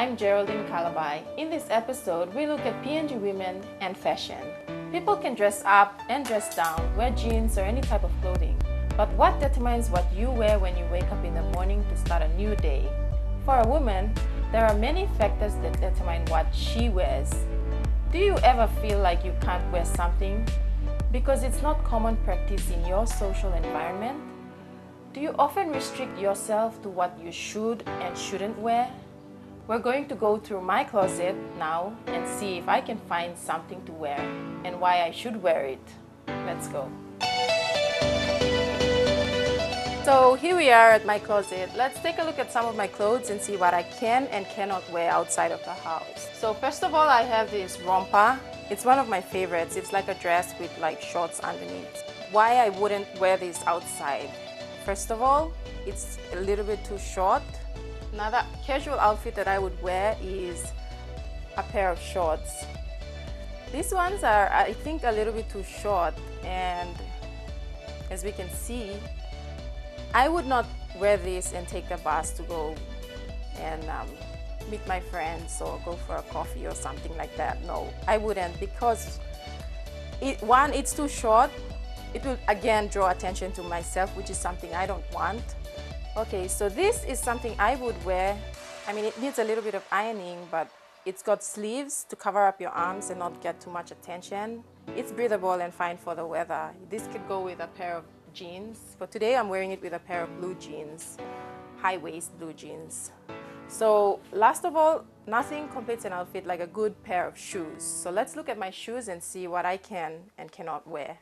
I'm Geraldine Calabai. In this episode, we look at PNG women and fashion. People can dress up and dress down, wear jeans or any type of clothing. But what determines what you wear when you wake up in the morning to start a new day? For a woman, there are many factors that determine what she wears. Do you ever feel like you can't wear something because it's not common practice in your social environment? Do you often restrict yourself to what you should and shouldn't wear? We're going to go through my closet now and see if I can find something to wear and why I should wear it. Let's go. So here we are at my closet. Let's take a look at some of my clothes and see what I can and cannot wear outside of the house. So first of all, I have this romper. It's one of my favorites. It's like a dress with like shorts underneath. Why I wouldn't wear this outside? First of all, it's a little bit too short. Another casual outfit that I would wear is a pair of shorts. These ones are, I think, a little bit too short, and as we can see, I would not wear this and take the bus to go and meet my friends or go for a coffee or something like that. No, I wouldn't, because it's too short. It will again draw attention to myself, which is something I don't want. Okay, so this is something I would wear. I mean, it needs a little bit of ironing, but it's got sleeves to cover up your arms and not get too much attention. It's breathable and fine for the weather. This could go with a pair of jeans. For today, I'm wearing it with a pair of blue jeans, high-waist blue jeans. So last of all, nothing completes an outfit like a good pair of shoes. So let's look at my shoes and see what I can and cannot wear.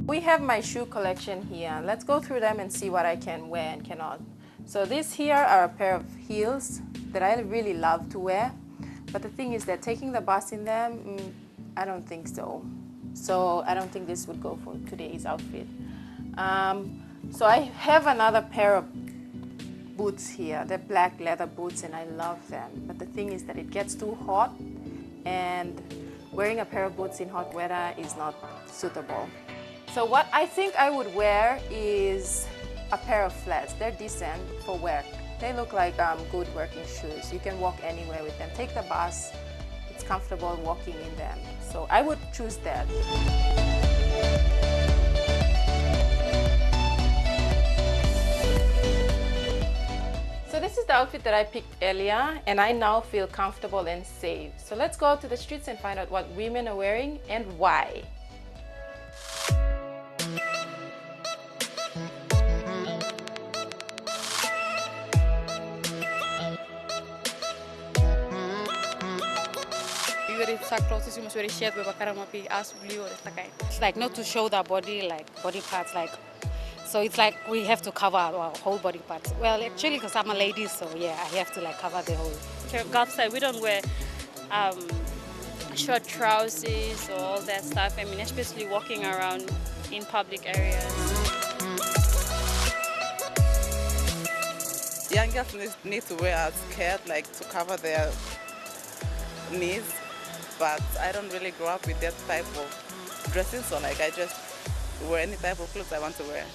We have my shoe collection here. Let's go through them and see what I can wear and cannot. So these here are a pair of heels that I really love to wear. But the thing is that taking the bus in them, I don't think so. So I don't think this would go for today's outfit. So I have another pair of boots here. They're black leather boots and I love them. But the thing is that it gets too hot and wearing a pair of boots in hot weather is not suitable. So what I think I would wear is a pair of flats. They're decent for work. They look like good working shoes. You can walk anywhere with them. Take the bus, it's comfortable walking in them. So I would choose that. So this is the outfit that I picked earlier, and I now feel comfortable and safe. So let's go out to the streets and find out what women are wearing and why. It's like not to show the body, like body parts, like, so it's like we have to cover our whole body parts. Well, actually, because I'm a lady, so yeah, I have to like cover the whole. Okay, Gulf side, we don't wear short trousers or all that stuff. I mean, especially walking around in public areas. Young girls need to wear a skirt, like to cover their knees. But I don't really grow up with that type of dressing, so like I just wear any type of clothes I want to wear.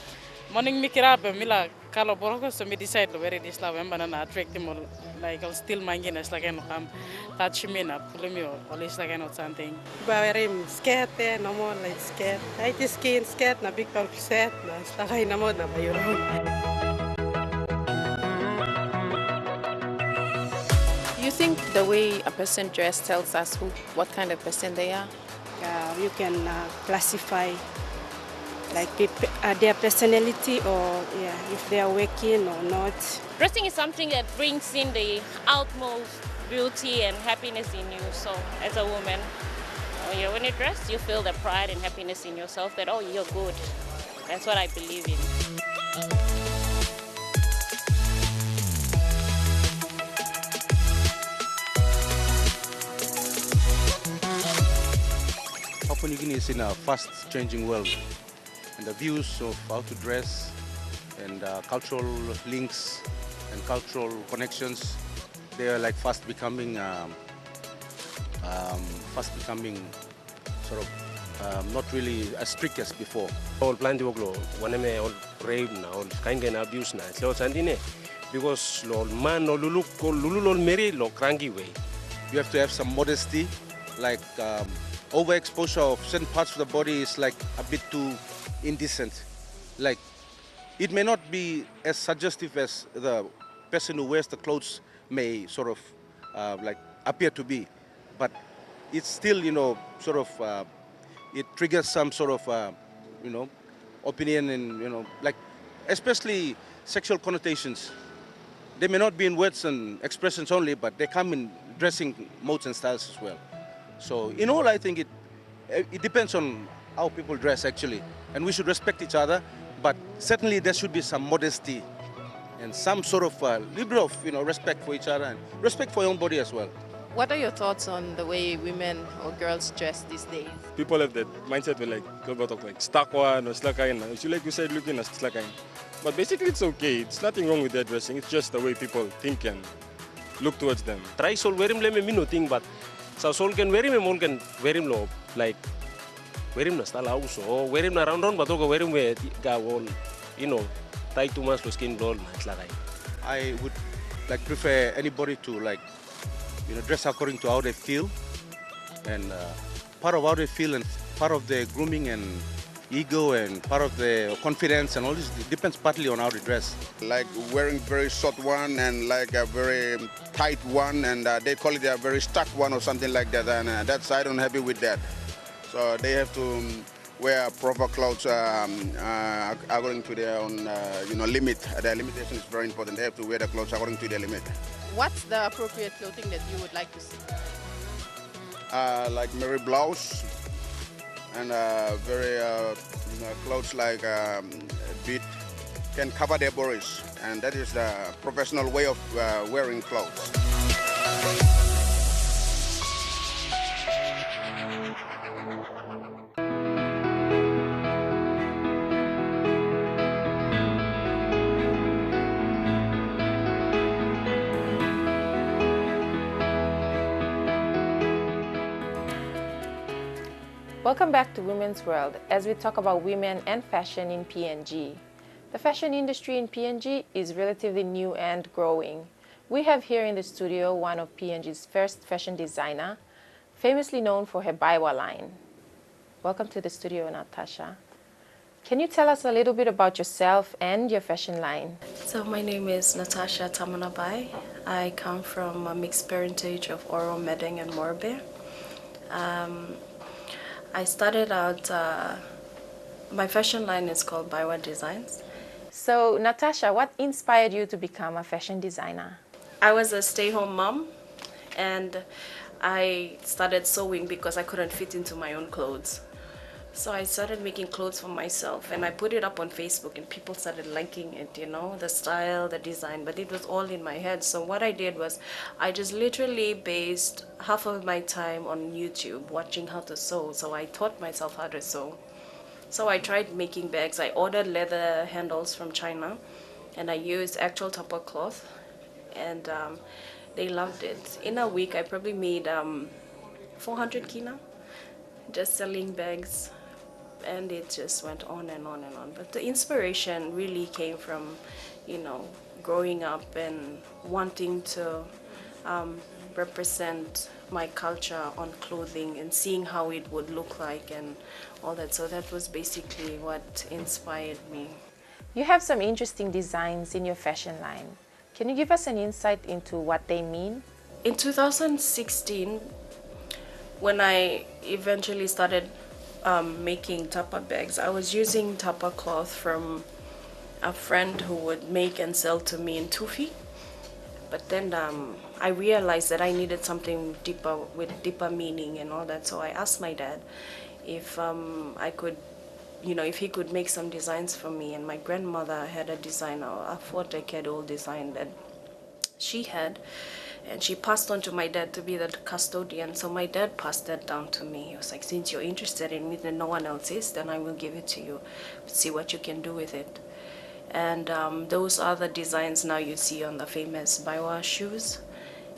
Morning mikira be mila kalo boroko so me decide to wear this la wemba na attract mo like I'll still mangin as like no kam touch me na pull me or is like no something. Wearing skirt no more like skirt. I just skin skirt na big tall set na stakay na mo na bayuron. You think the way a person dressed tells us what kind of person they are? You can classify like their personality or if they are working or not. Dressing is something that brings in the utmost beauty and happiness in you. So as a woman, when you dress, you feel the pride and happiness in yourself that, oh, you're good. That's what I believe in. Papua New Guinea is in a fast-changing world, and the views of how to dress and cultural links and cultural connections, they are like fast becoming sort of not really as strict as before. All plenty of glow, one me all rape na, all kind of abuse na. So sandine, because lo man lo lulu lo meri lo krangi way. You have to have some modesty, like overexposure of certain parts of the body is like a bit too indecent. Like it may not be as suggestive as the person who wears the clothes may sort of like appear to be, but it's still, sort of, it triggers some sort of, you know, opinion and, like especially sexual connotations. They may not be in words and expressions only, but they come in dressing modes and styles as well. So in all, I think it depends on how people dress actually, and we should respect each other. But certainly there should be some modesty and some sort of liberal, respect for each other and respect for your own body as well. What are your thoughts on the way women or girls dress these days? People have that mindset where like go talk like stuck one or slakain. It's like you said, looking at slakain. But basically it's okay. It's nothing wrong with their dressing. It's just the way people think and look towards them. Try sol wear him leme no thing, but so sol can wear him all can wear him lo like wear him na style house or wear him na round but go wear him where ga wall, tie too much to skin roll slakain. I would like prefer anybody to like dress according to how they feel, and part of how they feel and part of their grooming and ego and part of their confidence and all this depends partly on how they dress. Like wearing very short one and like a very tight one, and they call it a very stuck one or something like that, and that's I don't happy with that. So they have to wear proper clothes according to their own limit. Their limitation is very important. They have to wear the clothes according to their limit. What's the appropriate clothing that you would like to see? Like Mary blouse and very clothes like beat can cover their bodies, and that is the professional way of wearing clothes. Welcome back to Women's World as we talk about women and fashion in PNG. The fashion industry in PNG is relatively new and growing. We have here in the studio one of PNG's first fashion designer, famously known for her Baiwa line. Welcome to the studio, Natasha. Can you tell us a little bit about yourself and your fashion line? So my name is Natasha Tamanabae. I come from a mixed parentage of Oro, Medeng, and Morbe. I started out, my fashion line is called Baiwa Designs. So Natasha, what inspired you to become a fashion designer? I was a stay-home mom, and I started sewing because I couldn't fit into my own clothes. So I started making clothes for myself, and I put it up on Facebook, and people started liking it, the style, the design, but it was all in my head. So what I did was I just literally based half of my time on YouTube watching how to sew. So I taught myself how to sew. So I tried making bags. I ordered leather handles from China, and I used actual tupper cloth, and they loved it. In a week, I probably made 400 kina just selling bags. And it just went on and on and on. But the inspiration really came from, growing up and wanting to represent my culture on clothing and seeing how it would look like and all that. So that was basically what inspired me. You have some interesting designs in your fashion line. Can you give us an insight into what they mean? In 2016, when I eventually started making tupper bags, I was using tupper cloth from a friend who would make and sell to me in Tufi. But then I realized that I needed something deeper, with deeper meaning and all that. So I asked my dad if I could, if he could make some designs for me. And my grandmother had a designer, a 4-decade-old design that she had. And she passed on to my dad to be the custodian. So my dad passed that down to me. He was like, since you're interested in it and no one else is, then I will give it to you. See what you can do with it. And those are the designs now you see on the famous Baiwa shoes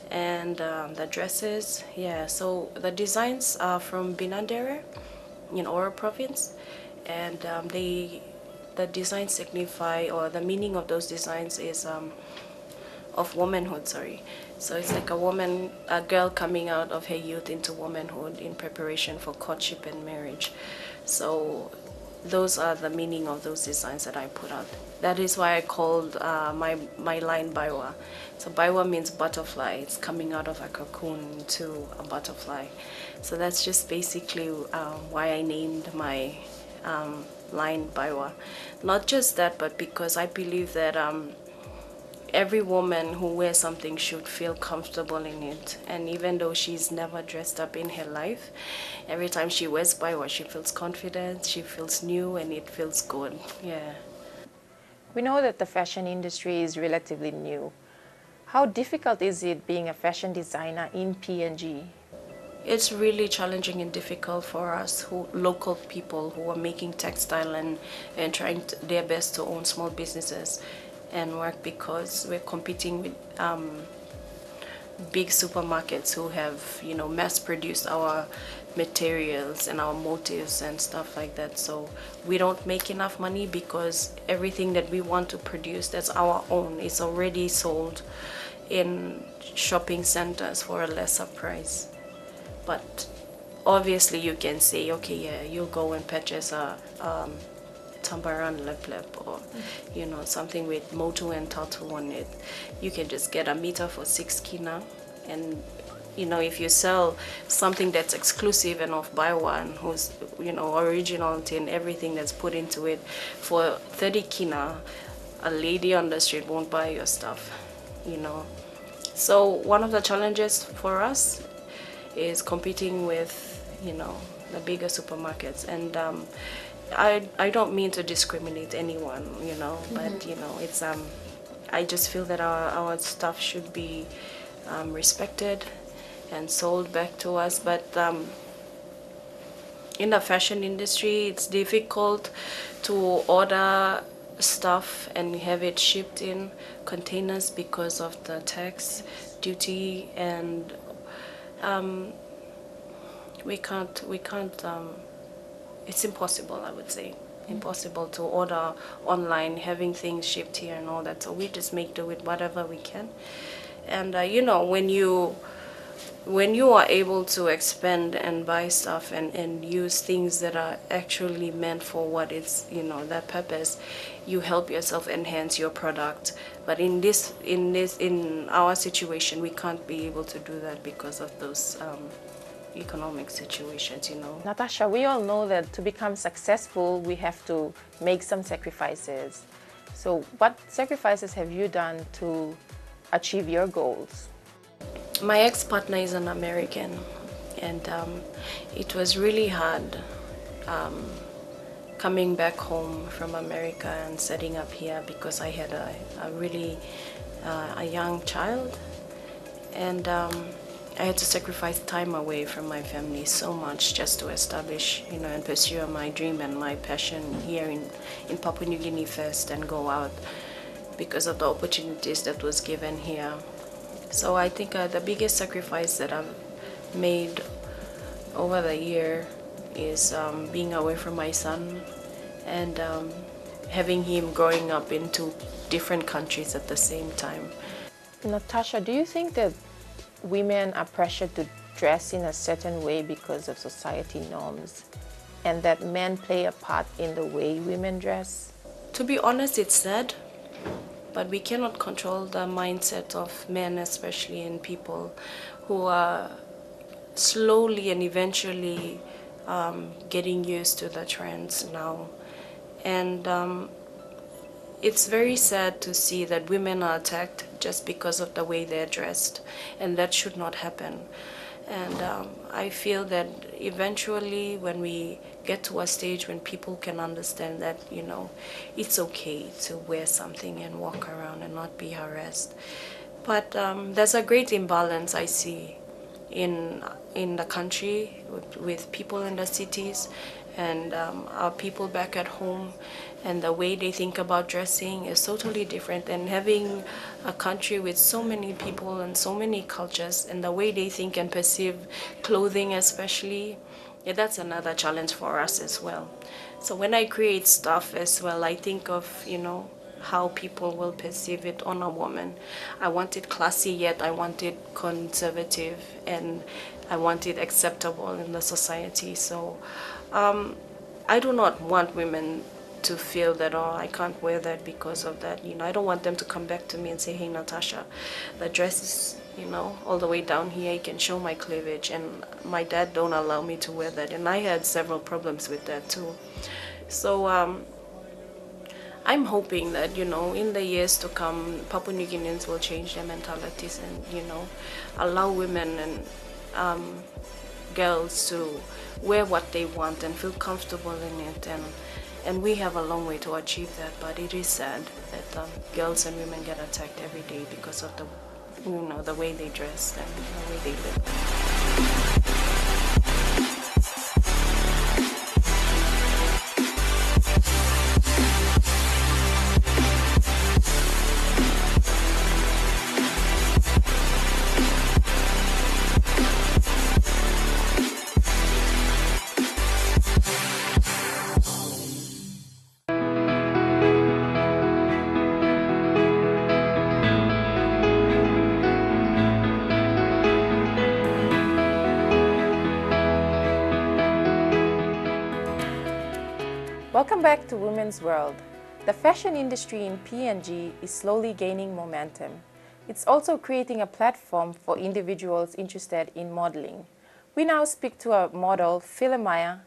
and the dresses. Yeah, so the designs are from Binandere in Oro province. And the designs signify, or the meaning of those designs is of womanhood, sorry. So it's like a girl coming out of her youth into womanhood in preparation for courtship and marriage. So those are the meaning of those designs that I put out. That is why I called my line Baiwa. So Baiwa means butterfly. It's coming out of a cocoon to a butterfly. So that's just basically why I named my line Baiwa. Not just that, but because I believe that every woman who wears something should feel comfortable in it. And even though she's never dressed up in her life, every time she wears Baiwa, she feels confident, she feels new, and it feels good. Yeah. We know that the fashion industry is relatively new. How difficult is it being a fashion designer in PNG? It's really challenging and difficult for us local people who are making textile and trying their best to own small businesses and work, because we're competing with big supermarkets who have, mass produced our materials and our motifs and stuff like that. So we don't make enough money because everything that we want to produce that's our own is already sold in shopping centers for a lesser price. But obviously you can say, okay, yeah, you'll go and purchase a tambaran lep or something with motu and tatu on it. You can just get a meter for 6 kina, and if you sell something that's exclusive and of buy one, who's originality and everything that's put into it, for 30 kina, a lady on the street won't buy your stuff. So one of the challenges for us is competing with the bigger supermarkets. And I don't mean to discriminate anyone, but it's I just feel that our stuff should be respected and sold back to us. But in the fashion industry, it's difficult to order stuff and have it shipped in containers because of the tax, duty, and we can't it's impossible, I would say, impossible to order online, having things shipped here and all that. So we just make do with whatever we can. And when you are able to expand and buy stuff and use things that are actually meant for what it's, that purpose, you help yourself enhance your product. But in our situation, we can't be able to do that because of those economic situations, Natasha, we all know that to become successful, we have to make some sacrifices. So what sacrifices have you done to achieve your goals? My ex-partner is an American, and it was really hard coming back home from America and setting up here, because I had a really young child, and I had to sacrifice time away from my family so much just to establish, and pursue my dream and my passion here in Papua New Guinea first, and go out because of the opportunities that was given here. So I think the biggest sacrifice that I've made over the year is being away from my son, and having him growing up in 2 different countries at the same time. Natasha, do you think that women are pressured to dress in a certain way because of society norms, and that men play a part in the way women dress? To be honest, it's sad, but we cannot control the mindset of men, especially in people who are slowly and eventually getting used to the trends now. And it's very sad to see that women are attacked just because of the way they're dressed, and that should not happen. And I feel that eventually, when we get to a stage when people can understand that, it's okay to wear something and walk around and not be harassed. But there's a great imbalance I see in the country with people in the cities and our people back at home, and the way they think about dressing is totally different. And having a country with so many people and so many cultures, and the way they think and perceive clothing especially, that's another challenge for us as well. So when I create stuff as well, I think of, how people will perceive it on a woman. I want it classy, yet I want it conservative, and I want it acceptable in the society. So I do not want women to feel that, oh, I can't wear that because of that. I don't want them to come back to me and say, hey, Natasha, the dress is, all the way down here. You can show my cleavage. And my dad don't allow me to wear that. And I had several problems with that too. So I'm hoping that, in the years to come, Papua New Guineans will change their mentalities and, allow women and girls to wear what they want and feel comfortable in it. And we have a long way to achieve that, but it is sad that girls and women get attacked every day because of the way they dress and the way they live. Welcome back to Women's World. The fashion industry in PNG is slowly gaining momentum. It's also creating a platform for individuals interested in modeling. We now speak to a model, Philemaya,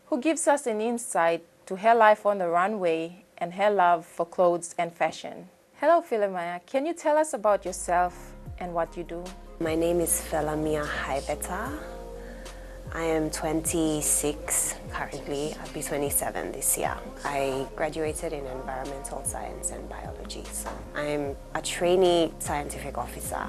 who gives us an insight to her life on the runway and her love for clothes and fashion. Hello, Philemaya. Can you tell us about yourself and what you do? My name is Philemaya Haibeta. I am 26 currently. I'll be 27 this year. I graduated in environmental science and biology. So I'm a trainee scientific officer.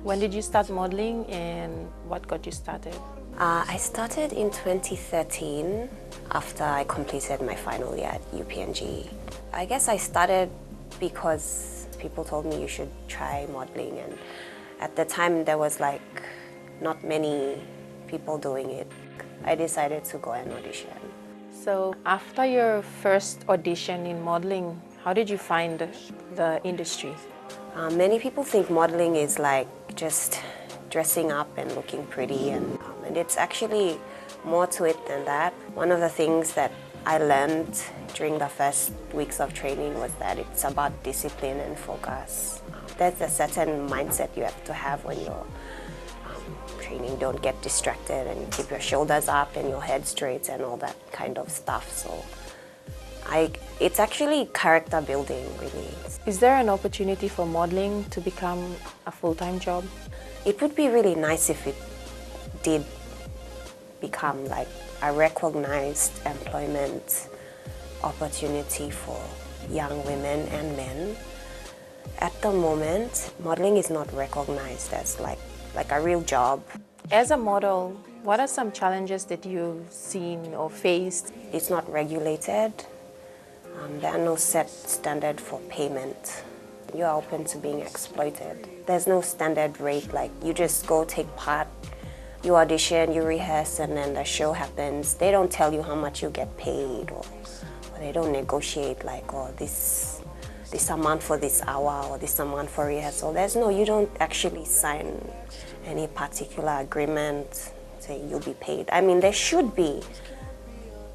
When did you start modeling and what got you started? I started in 2013 after I completed my final year at UPNG. I guess I started because people told me you should try modeling, and at the time there was not many people doing it. I decided to go and audition. So after your first audition in modeling, how did you find the industry? Many people think modeling is just dressing up and looking pretty, and it's actually more to it than that. One of the things that I learned during the first weeks of training was that it's about discipline and focus. There's a certain mindset you have to have when you're training. Don't get distracted and keep your shoulders up and your head straight and all that kind of stuff. So it's actually character building, really. Is there an opportunity for modeling to become a full-time job? It would be really nice if it did become a recognized employment opportunity for young women and men. At the moment, modeling is not recognized as like a real job. As a model, what are some challenges that you've seen or faced? It's not regulated. There are no set standard for payment. You are open to being exploited. There's no standard rate, you just go take part, you audition, you rehearse, and then the show happens. They don't tell you how much you get paid, or they don't negotiate this amount for this hour or this amount for rehearsal. You don't actually sign any particular agreement saying you'll be paid. I mean, there should be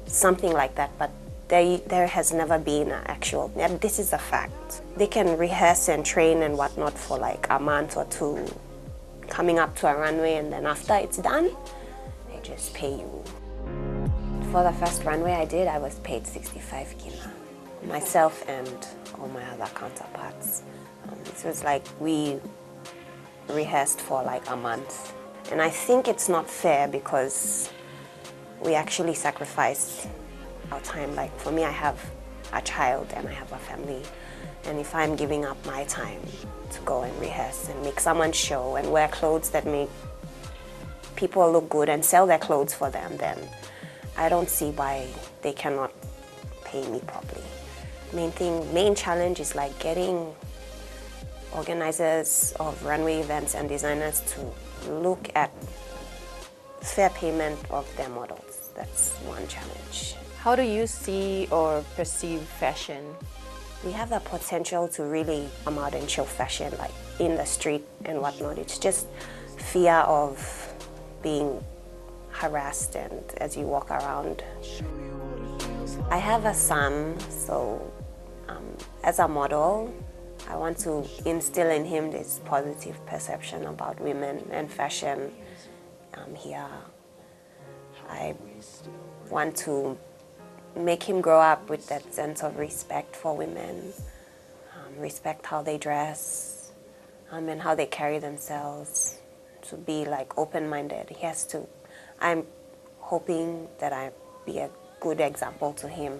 something like that, but there has never been an actual, this is a fact. They can rehearse and train and whatnot for a month or two, coming up to a runway, and then after it's done, they just pay you. For the first runway I did, I was paid 65 kina. Myself and all my other counterparts. It was we rehearsed for a month. And I think it's not fair because we actually sacrificed our time. For me, I have a child and I have a family. And if I'm giving up my time to go and rehearse and make someone's show and wear clothes that make people look good and sell their clothes for them, then I don't see why they cannot pay me properly. Main challenge is getting organizers of runway events and designers to look at fair payment of their models. That's one challenge. How do you see or perceive fashion? We have the potential to really come out and show fashion, like in the street and whatnot. It's just fear of being harassed and as you walk around. I have a son, so as a model, I want to instill in him this positive perception about women and fashion here. I want to make him grow up with that sense of respect for women, respect how they dress, and how they carry themselves, to be like open-minded. He has to. I'm hoping that I be a good example to him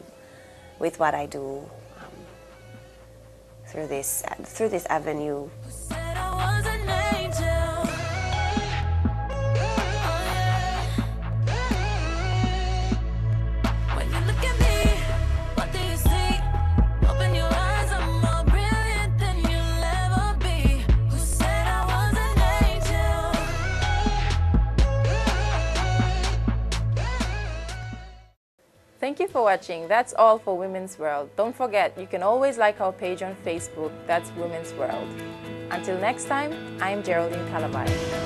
with what I do through this avenue. Thank you for watching. That's all for Women's World. Don't forget, you can always like our page on Facebook. That's Women's World. Until next time, I'm Geraldine Calabaye.